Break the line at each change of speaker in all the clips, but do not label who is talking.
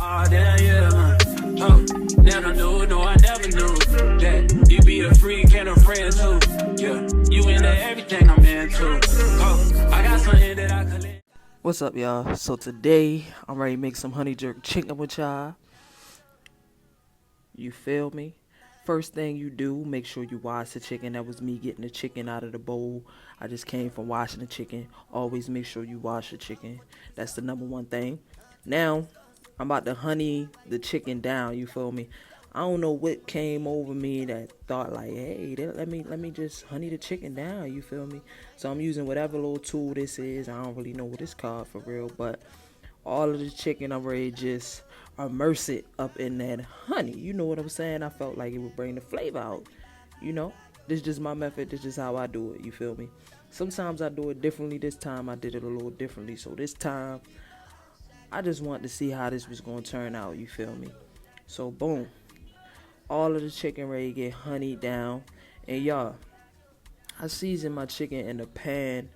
Oh, damn, yeah, oh, never knew, no, I never knew that you be a freak and a friend too. Yeah, you into everything I'm into. Oh, I got something that I could.
What's up, y'all? So today I'm ready to make some honey jerk chicken with y'all. You feel me? First thing you do, make sure you wash the chicken. That was me getting the chicken out of the bowl. I just came from washing the chicken. Always make sure you wash the chicken. That's the number one thing. Now, I'm about to honey the chicken down, you feel me? I don't know what came over me that thought like, hey, let me just honey the chicken down, you feel me? So I'm using whatever little tool this is. I don't really know what it's called for real, but all of the chicken I'm ready to just immerse it up in that honey. You know what I'm saying? I felt like it would bring the flavor out, you know? This is just my method. This is how I do it, you feel me? Sometimes I do it differently. This time I did it a little differently. So this time, I just wanted to see how this was going to turn out, you feel me? So boom. All of the chicken ready to get honeyed down. And y'all, I seasoned my chicken in a pan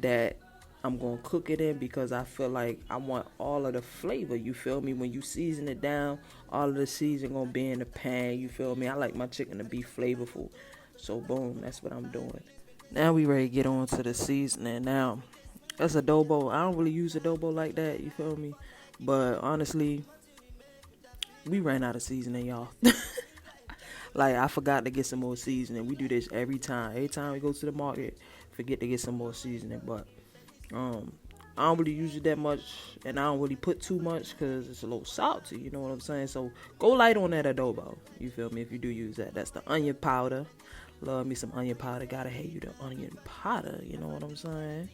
that I'm going to cook it in because I feel like I want all of the flavor, you feel me? When you season it down, all of the seasoning going to be in the pan, you feel me? I like my chicken to be flavorful. So boom, that's what I'm doing. Now we ready to get on to the seasoning. Now, that's adobo. I don't really use adobo like that, you feel me? But honestly, we ran out of seasoning, y'all. Like, I forgot to get some more seasoning. We do this every time. Every time we go to the market, forget to get some more seasoning. But I don't really use it that much, and I don't really put too much because it's a little salty, you know what I'm saying? So go light on that adobo, you feel me, if you do use that. That's the onion powder. Love me some onion powder. Gotta hate you the onion powder, you know what I'm saying?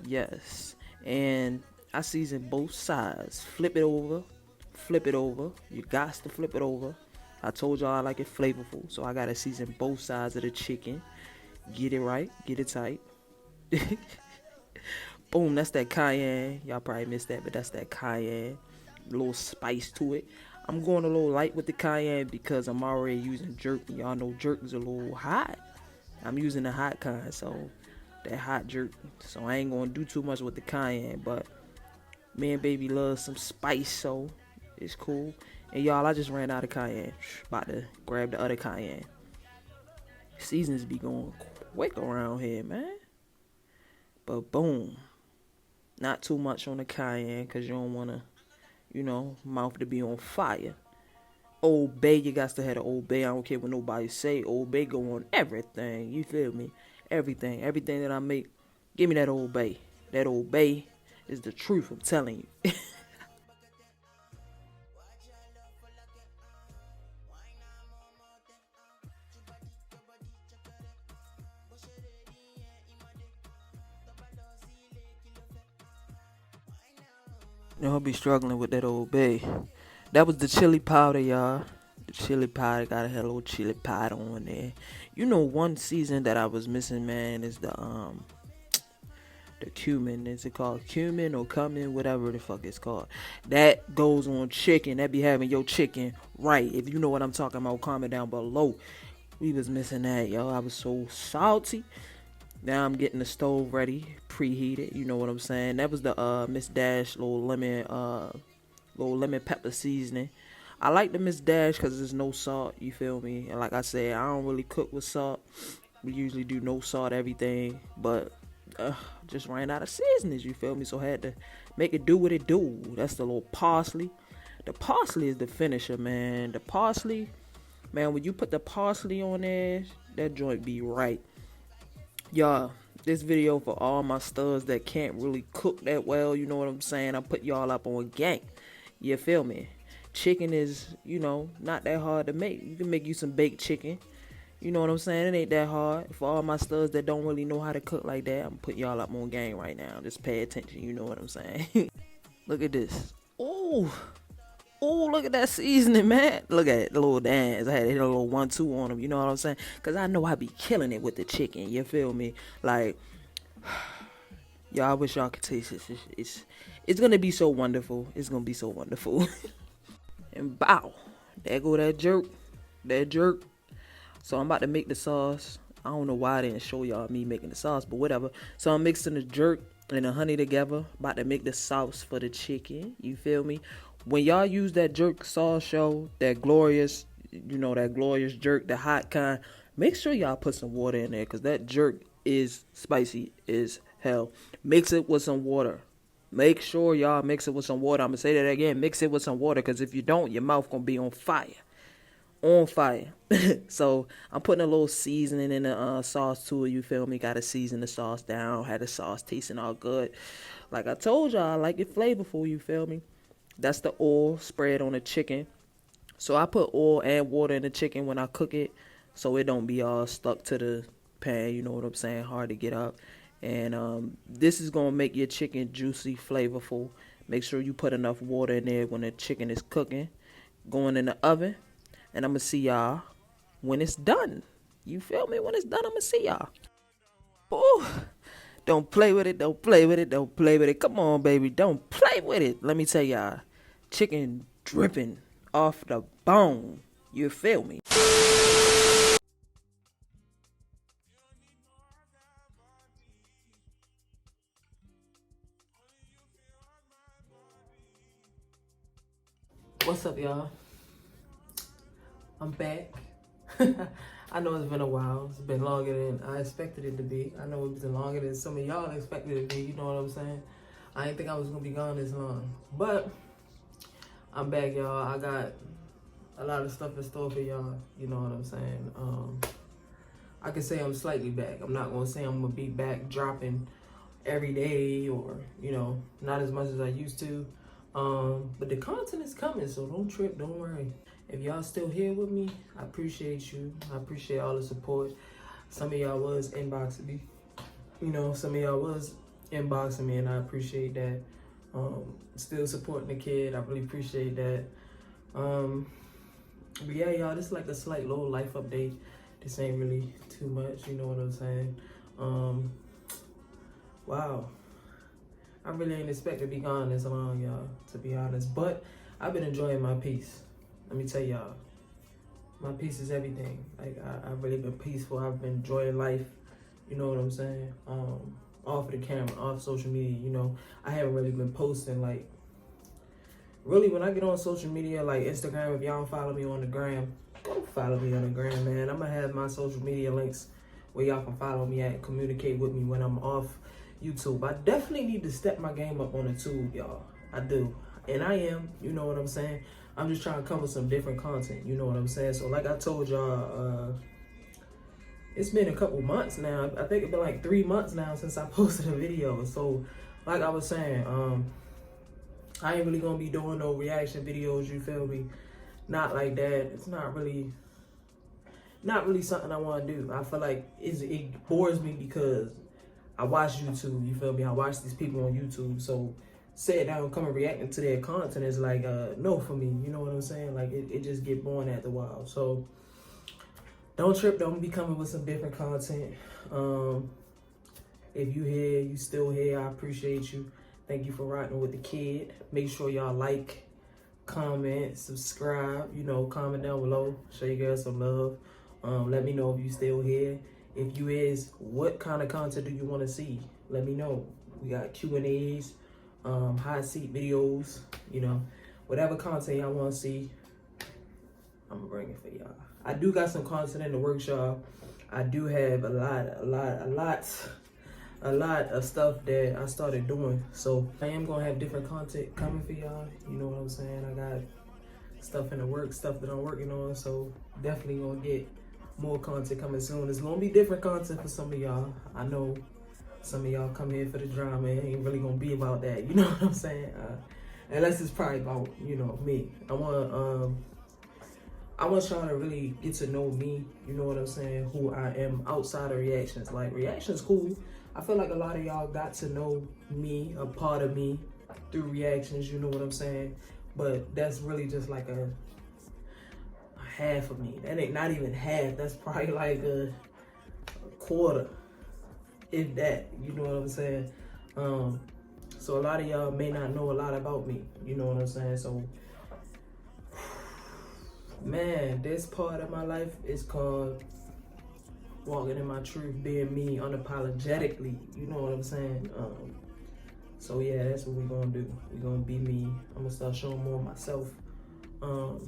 Yes. And I season both sides. Flip it over. You got to flip it over. I told y'all I like it flavorful, so I gotta season both sides of the chicken. Get it right, get it tight. Boom, that's that cayenne. Y'all probably missed that, but that's that cayenne. A little spice to it. I'm going a little light with the cayenne because I'm already using jerk. Y'all know jerk is a little hot. I'm using the hot kind, so that hot jerk. So I ain't gonna do too much with the cayenne, but me and baby love some spice, so it's cool. And y'all, I just ran out of cayenne. About to grab the other cayenne. Seasons be going quick around here, man. But boom. Not too much on the cayenne because you don't want to, you know, mouth to be on fire. Old Bay, you got to have the Old Bay. I don't care what nobody say. Old Bay go on everything. You feel me? Everything. Everything that I make. Give me that Old Bay. That Old Bay is the truth, I'm telling you. Y'all be struggling with that Old Bay. That was the chili powder, y'all. The chili powder, gotta have a little chili powder on there. You know, one season that I was missing, man, is the cumin. Is it called cumin or cumin? Whatever the fuck it's called. That goes on chicken. That be having your chicken right. If you know what I'm talking about, comment down below. We was missing that, yo. I was so salty. Now I'm getting the stove ready, preheated. You know what I'm saying? That was the Miss Dash little lemon pepper seasoning. I like the Miss Dash because there's no salt. You feel me? And like I said, I don't really cook with salt. We usually do no salt everything, but just ran out of seasonings. You feel me? So I had to make it do what it do. That's the little parsley. The parsley is the finisher, man. The parsley, man. When you put the parsley on there, that joint be right. Y'all, this video for all my studs that can't really cook that well, you know what I'm saying? I put y'all up on gang. You feel me? Chicken is, you know, not that hard to make. You can make you some baked chicken. You know what I'm saying? It ain't that hard. For all my studs that don't really know how to cook like that, I'm putting y'all up on gang right now. Just pay attention, you know what I'm saying? Look at this. Ooh. Oh, look at that seasoning, man. Look at it, the little dance. I had to hit a little 1-2 on them, you know what I'm saying? Because I know I be killing it with the chicken, you feel me? Like, y'all, I wish y'all could taste it. It's going to be so wonderful. It's going to be so wonderful. And bow. There go that jerk. That jerk. So I'm about to make the sauce. I don't know why I didn't show y'all me making the sauce, but whatever. So I'm mixing the jerk and the honey together. About to make the sauce for the chicken. You feel me? when y'all use that jerk sauce show, that glorious, that glorious jerk, the hot kind, make sure y'all put some water in there, because that jerk is spicy as hell. Mix it with some water. Make sure y'all mix it with some water. I'm going to say that again. Mix it with some water, because if you don't, your mouth going to be on fire. On fire. So I'm putting a little seasoning in the sauce too, you feel me? Gotta season the sauce down, had the sauce tasting all good. Like I told y'all, I like it flavorful, you feel me? That's the oil spread on the chicken. So I put oil and water in the chicken when I cook it, so it don't be all stuck to the pan, you know what I'm saying? Hard to get up. And this is gonna make your chicken juicy, flavorful. Make sure you put enough water in there when the chicken is cooking. Going in the oven. And I'm going to see y'all when it's done. You feel me? When it's done, I'm going to see y'all. Ooh. Don't play with it. Don't play with it. Don't play with it. Come on, baby. Don't play with it. Let me tell y'all. Chicken dripping off the bone. You feel me? What's up, y'all? I'm back. I know it's been a while. It's been longer than I expected it to be. I know it's been longer than some of y'all expected it to be. You know what I'm saying? I didn't think I was going to be gone this long. But I'm back, y'all. I got a lot of stuff in store for y'all. You know what I'm saying? I can say I'm slightly back. I'm not going to say I'm going to be back dropping every day or, not as much as I used to. But the content is coming, so don't trip, don't worry. If y'all still here with me, I appreciate you. I appreciate all the support. Some of y'all was inboxing me. Some of y'all was inboxing me, and I appreciate that. Still supporting the kid. I really appreciate that. But yeah, y'all, this is like a slight little life update. This ain't really too much, you know what I'm saying? Wow. I really ain't expect to be gone this long, y'all, to be honest. But I've been enjoying my peace. Let me tell y'all, my peace is everything. Like, I've really been peaceful. I've been enjoying life, you know what I'm saying? Off of the camera, off social media, I haven't really been posting, like, really when I get on social media, like Instagram, if y'all don't follow me on the gram, go follow me on the gram, man. I'm gonna have my social media links where y'all can follow me at, communicate with me when I'm off YouTube. I definitely need to step my game up on the tube, y'all. I do. And I am, you know what I'm saying? I'm just trying to come with some different content, you know what I'm saying? So like I told y'all, it's been a couple months now. I think it's been like 3 months now since I posted a video. So like I was saying, I ain't really gonna be doing no reaction videos, you feel me? Not like that. It's not really something I want to do. I feel like it bores me because I watch YouTube, you feel me? I watch these people on YouTube, so sit down, come and reacting to their content is like no for me, you know what I'm saying? Like it just get boring after a while. So don't trip, don't be coming with some different content. If you here, you still here, I appreciate you. Thank you for rocking with the kid. Make sure y'all like, comment, subscribe, comment down below. Show your girls some love. Let me know if you still here. If you is, what kind of content do you want to see? Let me know. We got Q&As, hot seat videos, whatever content y'all want to see, I'm gonna bring it for y'all. I do got some content in the workshop. I do have a lot of stuff that I started doing. So I am gonna have different content coming for y'all. You know what I'm saying? I got stuff in the works, stuff that I'm working on. So definitely gonna get more content coming soon. It's gonna be different content for some of y'all. I know some of y'all come here for the drama. It ain't really gonna be about that. You know what I'm saying? Unless it's probably about, me. I want y'all to really get to know me. You know what I'm saying? Who I am outside of reactions. Like, reactions cool. I feel like a lot of y'all got to know me, a part of me, through reactions. You know what I'm saying? But that's really just like a half of me. That ain't not even half. That's probably like a quarter, if that. You know what I'm saying? So a lot of y'all may not know a lot about me. You know what I'm saying? So, man, this part of my life is called walking in my truth, being me unapologetically. You know what I'm saying? So yeah, that's what we gonna do. We gonna be me. I'm gonna start showing more of myself on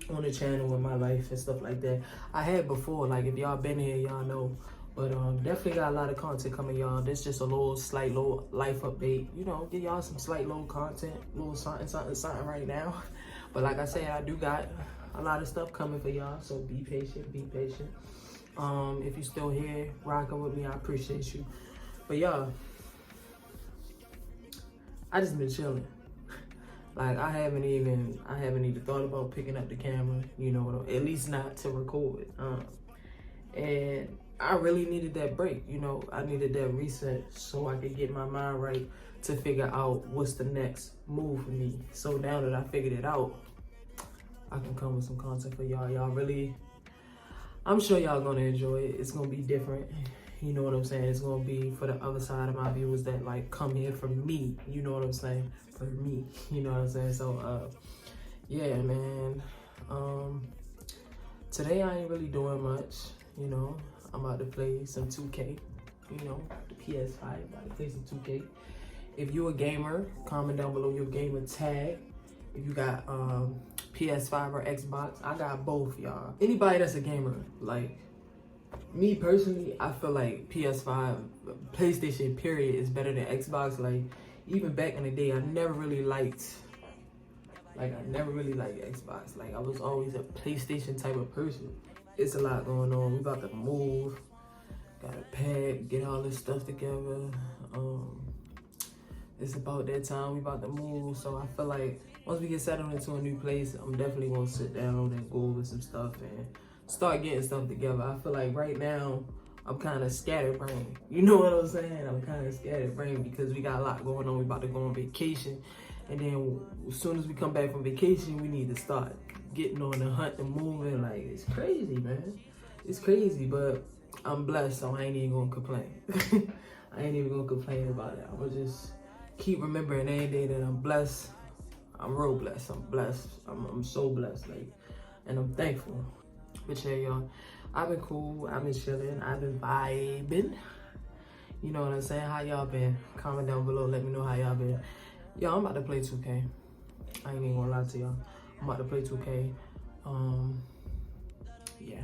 the channel with my life and stuff like that. I had before, like if y'all been here, y'all know. But definitely got a lot of content coming, y'all. This just a little slight little life update. You know, give y'all some slight little content, little something right now. But like I said, I do got a lot of stuff coming for y'all. So be patient, be patient. If you still here rocking with me, I appreciate you. But y'all, I just been chilling. Like I haven't even thought about picking up the camera, you know, at least not to record. And I really needed that break, you know. I needed that reset so I could get my mind right to figure out what's the next move for me. So now that I figured it out, I can come with some content for y'all. Y'all really, I'm sure y'all gonna enjoy it. It's gonna be different. You know what I'm saying? It's gonna be for the other side of my viewers that like come here for me. You know what I'm saying? For me. You know what I'm saying? So yeah, man. Today I ain't really doing much, you know. I'm about to play some 2K, you know, the PS5, about to play some 2K. If you a gamer, comment down below your gamer tag. If you got PS5 or Xbox, I got both, y'all. Anybody that's a gamer, like me personally, I feel like PS5, PlayStation period is better than Xbox. Like even back in the day, I never really liked Xbox. Like I was always a PlayStation type of person. It's a lot going on. We about to move. Gotta pack, get all this stuff together. It's about that time. We about to move. So I feel like once we get settled into a new place, I'm definitely gonna sit down and go over some stuff and start getting stuff together. I feel like right now, I'm kind of scatterbrained. You know what I'm saying? I'm kind of scatterbrained because we got a lot going on. We about to go on vacation. And then as soon as we come back from vacation, we need to start getting on the hunt and moving. Like, it's crazy, man. It's crazy, but I'm blessed, so I ain't even gonna complain. I ain't even gonna complain about it. I'm gonna just keep remembering every day that I'm blessed. I'm real blessed. I'm blessed. I'm so blessed, like, and I'm thankful. But yeah, y'all, I've been cool. I've been chilling. I've been vibing. You know what I'm saying? How y'all been? Comment down below. Let me know how y'all been. Y'all, I'm about to play 2K. I ain't even gonna lie to y'all. I'm about to play 2K. Yeah.